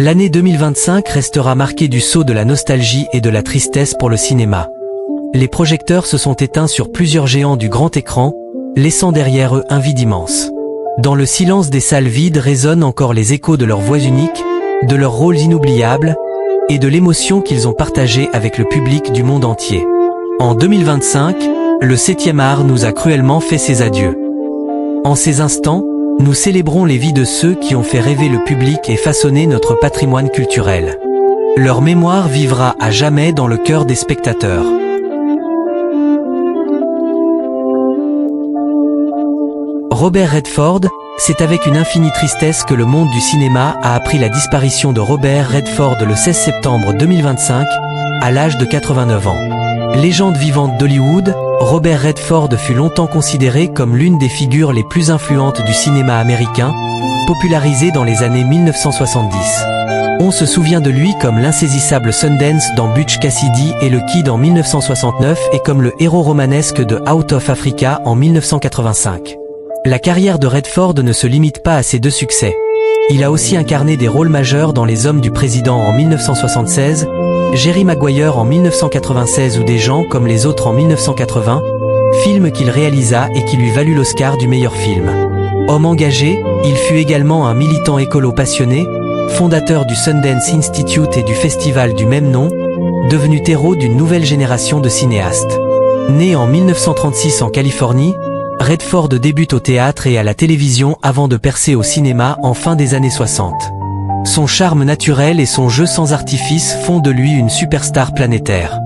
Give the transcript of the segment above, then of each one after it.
L'année 2025 restera marquée du sceau de la nostalgie et de la tristesse pour le cinéma. Les projecteurs se sont éteints sur plusieurs géants du grand écran, laissant derrière eux un vide immense. Dans le silence des salles vides résonnent encore les échos de leurs voix uniques, de leurs rôles inoubliables, et de l'émotion qu'ils ont partagée avec le public du monde entier. En 2025, le 7e art nous a cruellement fait ses adieux. En ces instants, nous célébrons les vies de ceux qui ont fait rêver le public et façonné notre patrimoine culturel. Leur mémoire vivra à jamais dans le cœur des spectateurs. Robert Redford, c'est avec une infinie tristesse que le monde du cinéma a appris la disparition de Robert Redford le 16 septembre 2025, à l'âge de 89 ans. Légende vivante d'Hollywood, Robert Redford fut longtemps considéré comme l'une des figures les plus influentes du cinéma américain, popularisé dans les années 1970. On se souvient de lui comme l'insaisissable Sundance dans Butch Cassidy et le Kid en 1969 et comme le héros romanesque de Out of Africa en 1985. La carrière de Redford ne se limite pas à ces deux succès. Il a aussi incarné des rôles majeurs dans Les Hommes du Président en 1976, Jerry Maguire en 1996 ou Des gens comme les autres en 1980, film qu'il réalisa et qui lui valut l'Oscar du meilleur film. Homme engagé, il fut également un militant écolo passionné, fondateur du Sundance Institute et du festival du même nom, devenu terreau d'une nouvelle génération de cinéastes. Né en 1936 en Californie, Redford débute au théâtre et à la télévision avant de percer au cinéma en fin des années 60. Son charme naturel et son jeu sans artifice font de lui une superstar planétaire.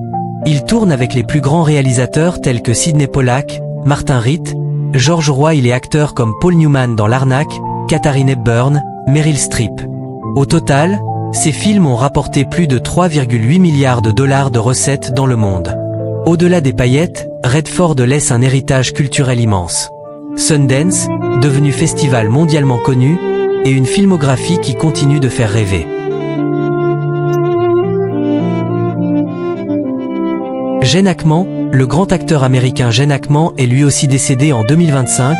Il tourne avec les plus grands réalisateurs tels que Sidney Pollack, Martin Ritt, George Roy et acteurs comme Paul Newman dans L'Arnaque, Katharine Hepburn, Meryl Streep. Au total, ces films ont rapporté plus de 3,8 milliards de dollars de recettes dans le monde. Au-delà des paillettes, Redford laisse un héritage culturel immense. Sundance, devenu festival mondialement connu, et une filmographie qui continue de faire rêver. Gene Hackman, le grand acteur américain Gene Hackman est lui aussi décédé en 2025,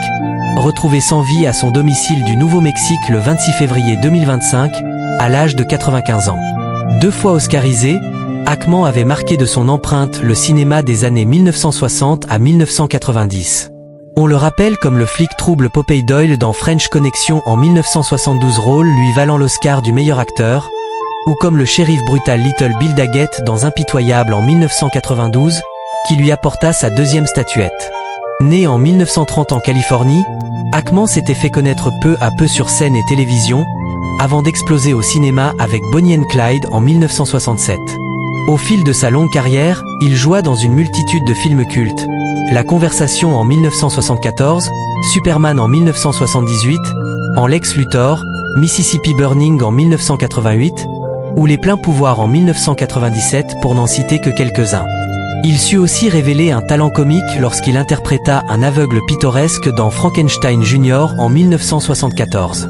retrouvé sans vie à son domicile du Nouveau-Mexique le 26 février 2025, à l'âge de 95 ans. 2 fois oscarisé, Hackman avait marqué de son empreinte le cinéma des années 1960 à 1990. On le rappelle comme le flic trouble Popeye Doyle dans French Connection en 1972, rôle lui valant l'Oscar du meilleur acteur, ou comme le shérif brutal Little Bill Daggett dans Impitoyable en 1992, qui lui apporta sa 2e statuette. Né en 1930 en Californie, Hackman s'était fait connaître peu à peu sur scène et télévision, avant d'exploser au cinéma avec Bonnie and Clyde en 1967. Au fil de sa longue carrière, il joua dans une multitude de films cultes. La Conversation en 1974, Superman en 1978, en Lex Luthor, Mississippi Burning en 1988, ou Les Pleins Pouvoirs en 1997 pour n'en citer que quelques-uns. Il sut aussi révéler un talent comique lorsqu'il interpréta un aveugle pittoresque dans Frankenstein Jr. en 1974.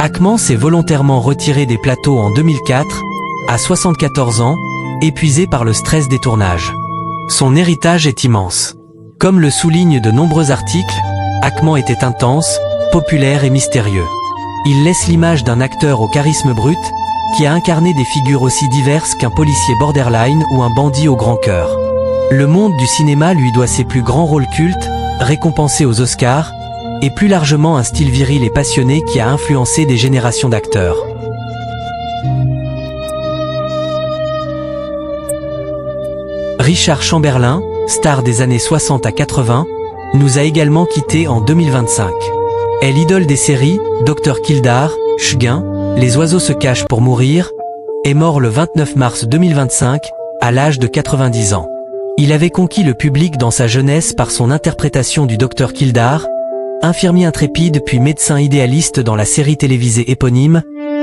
Hackman s'est volontairement retiré des plateaux en 2004, à 74 ans, épuisé par le stress des tournages. Son héritage est immense. Comme le soulignent de nombreux articles, Hackman était intense, populaire et mystérieux. Il laisse l'image d'un acteur au charisme brut, qui a incarné des figures aussi diverses qu'un policier borderline ou un bandit au grand cœur. Le monde du cinéma lui doit ses plus grands rôles cultes, récompensés aux Oscars, et plus largement un style viril et passionné qui a influencé des générations d'acteurs. Richard Chamberlain, star des années 60 à 80, nous a également quittés en 2025. est l'idole des séries, Dr Kildare, Shguin, Les oiseaux se cachent pour mourir, est mort le 29 mars 2025, à l'âge de 90 ans. Il avait conquis le public dans sa jeunesse par son interprétation du Dr Kildare, infirmier intrépide puis médecin idéaliste dans la série télévisée éponyme,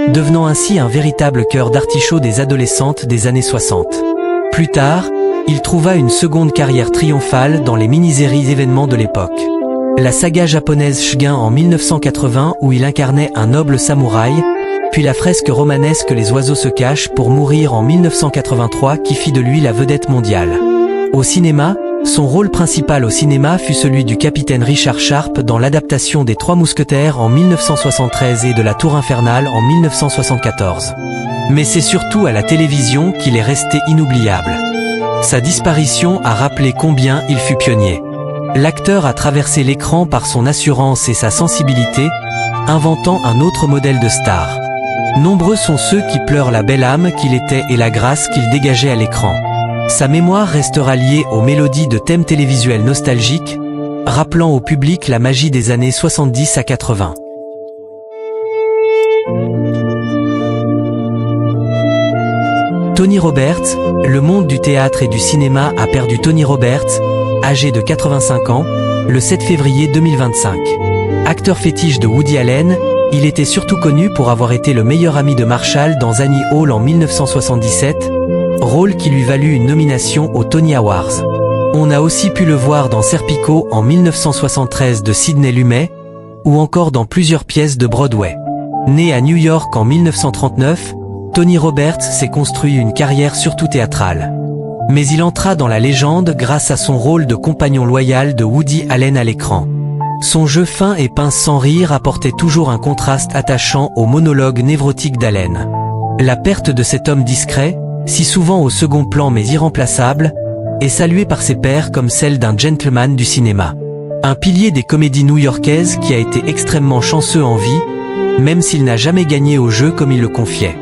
devenant ainsi un véritable cœur d'artichaut des adolescentes des années 60. Plus tard, il trouva une seconde carrière triomphale dans les mini-séries événements de l'époque. La saga japonaise Shguin en 1980 où il incarnait un noble samouraï, puis la fresque romanesque Les oiseaux se cachent pour mourir en 1983 qui fit de lui la vedette mondiale. Au cinéma, son rôle principal au cinéma fut celui du capitaine Richard Sharp dans l'adaptation des Trois Mousquetaires en 1973 et de La Tour Infernale en 1974. Mais c'est surtout à la télévision qu'il est resté inoubliable. Sa disparition a rappelé combien il fut pionnier. L'acteur a traversé l'écran par son assurance et sa sensibilité, inventant un autre modèle de star. Nombreux sont ceux qui pleurent la belle âme qu'il était et la grâce qu'il dégageait à l'écran. Sa mémoire restera liée aux mélodies de thèmes télévisuels nostalgiques, rappelant au public la magie des années 70 à 80. Tony Roberts, le monde du théâtre et du cinéma a perdu Tony Roberts, âgé de 85 ans, le 7 février 2025. Acteur fétiche de Woody Allen, il était surtout connu pour avoir été le meilleur ami de Marshall dans Annie Hall en 1977, rôle qui lui valut une nomination aux Tony Awards. On a aussi pu le voir dans Serpico en 1973 de Sidney Lumet, ou encore dans plusieurs pièces de Broadway. Né à New York en 1939, Tony Roberts s'est construit une carrière surtout théâtrale. Mais il entra dans la légende grâce à son rôle de compagnon loyal de Woody Allen à l'écran. Son jeu fin et pince sans rire apportait toujours un contraste attachant au monologue névrotique d'Allen. La perte de cet homme discret, si souvent au second plan mais irremplaçable, est saluée par ses pairs comme celle d'un gentleman du cinéma. Un pilier des comédies new-yorkaises qui a été extrêmement chanceux en vie, même s'il n'a jamais gagné au jeu comme il le confiait.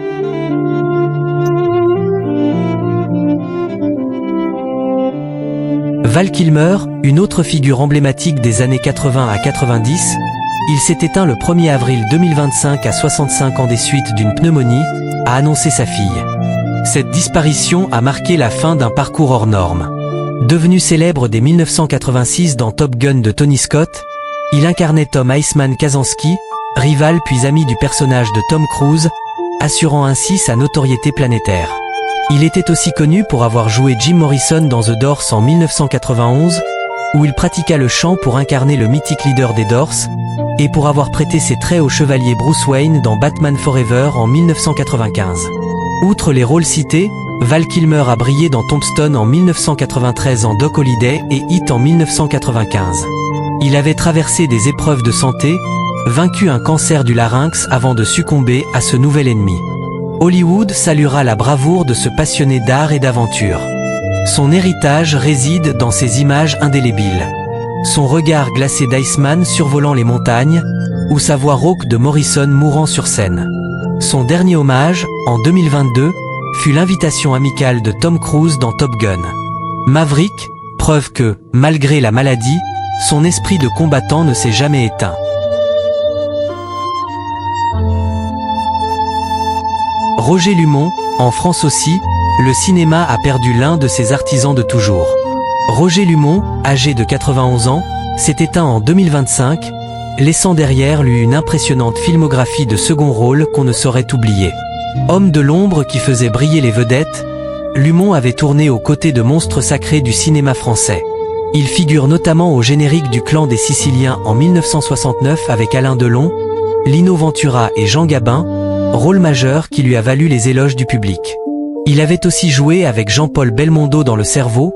Val Kilmer, une autre figure emblématique des années 80 à 90, il s'est éteint le 1er avril 2025 à 65 ans des suites d'une pneumonie, a annoncé sa fille. Cette disparition a marqué la fin d'un parcours hors norme. Devenu célèbre dès 1986 dans Top Gun de Tony Scott, il incarnait Tom Iceman Kazansky, rival puis ami du personnage de Tom Cruise, assurant ainsi sa notoriété planétaire. Il était aussi connu pour avoir joué Jim Morrison dans The Doors en 1991, où il pratiqua le chant pour incarner le mythique leader des Doors, et pour avoir prêté ses traits au chevalier Bruce Wayne dans Batman Forever en 1995. Outre les rôles cités, Val Kilmer a brillé dans Tombstone en 1993 en Doc Holliday et Hit en 1995. Il avait traversé des épreuves de santé, vaincu un cancer du larynx avant de succomber à ce nouvel ennemi. Hollywood saluera la bravoure de ce passionné d'art et d'aventure. Son héritage réside dans ses images indélébiles. Son regard glacé d'Iceman survolant les montagnes, ou sa voix rauque de Morrison mourant sur scène. Son dernier hommage, en 2022, fut l'invitation amicale de Tom Cruise dans Top Gun. Maverick, preuve que, malgré la maladie, son esprit de combattant ne s'est jamais éteint. Roger Lumont, en France aussi, le cinéma a perdu l'un de ses artisans de toujours. Roger Lumont, âgé de 91 ans, s'est éteint en 2025, laissant derrière lui une impressionnante filmographie de second rôle qu'on ne saurait oublier. Homme de l'ombre qui faisait briller les vedettes, Lumont avait tourné aux côtés de monstres sacrés du cinéma français. Il figure notamment au générique du Clan des Siciliens en 1969 avec Alain Delon, Lino Ventura et Jean Gabin, rôle majeur qui lui a valu les éloges du public. Il avait aussi joué avec Jean-Paul Belmondo dans Le Cerveau,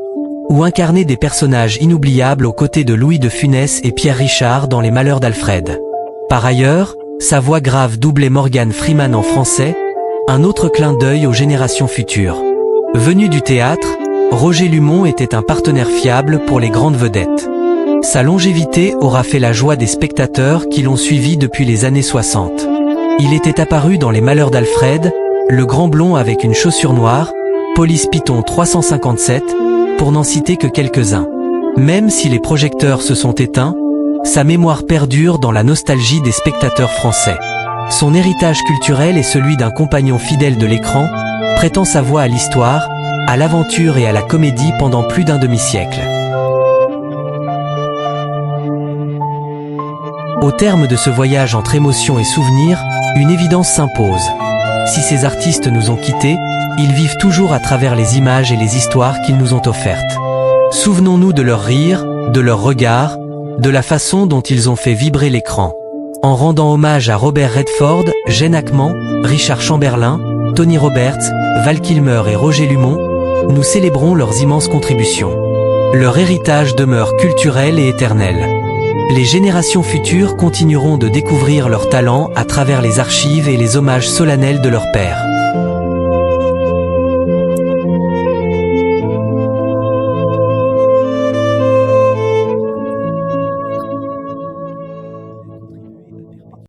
ou incarné des personnages inoubliables aux côtés de Louis de Funès et Pierre Richard dans Les Malheurs d'Alfred. Par ailleurs, sa voix grave doublait Morgan Freeman en français, un autre clin d'œil aux générations futures. Venu du théâtre, Roger Lumont était un partenaire fiable pour les grandes vedettes. Sa longévité aura fait la joie des spectateurs qui l'ont suivi depuis les années 60. Il était apparu dans Les Malheurs d'Alfred, le grand blond avec une chaussure noire, Police Python 357, pour n'en citer que quelques-uns. Même si les projecteurs se sont éteints, sa mémoire perdure dans la nostalgie des spectateurs français. Son héritage culturel est celui d'un compagnon fidèle de l'écran, prêtant sa voix à l'histoire, à l'aventure et à la comédie pendant plus d'un demi-siècle. Au terme de ce voyage entre émotions et souvenirs, une évidence s'impose. Si ces artistes nous ont quittés, ils vivent toujours à travers les images et les histoires qu'ils nous ont offertes. Souvenons-nous de leurs rires, de leurs regards, de la façon dont ils ont fait vibrer l'écran. En rendant hommage à Robert Redford, Gene Hackman, Richard Chamberlain, Tony Roberts, Val Kilmer et Roger Lumont, nous célébrons leurs immenses contributions. Leur héritage demeure culturel et éternel. Les générations futures continueront de découvrir leurs talents à travers les archives et les hommages solennels de leurs pairs.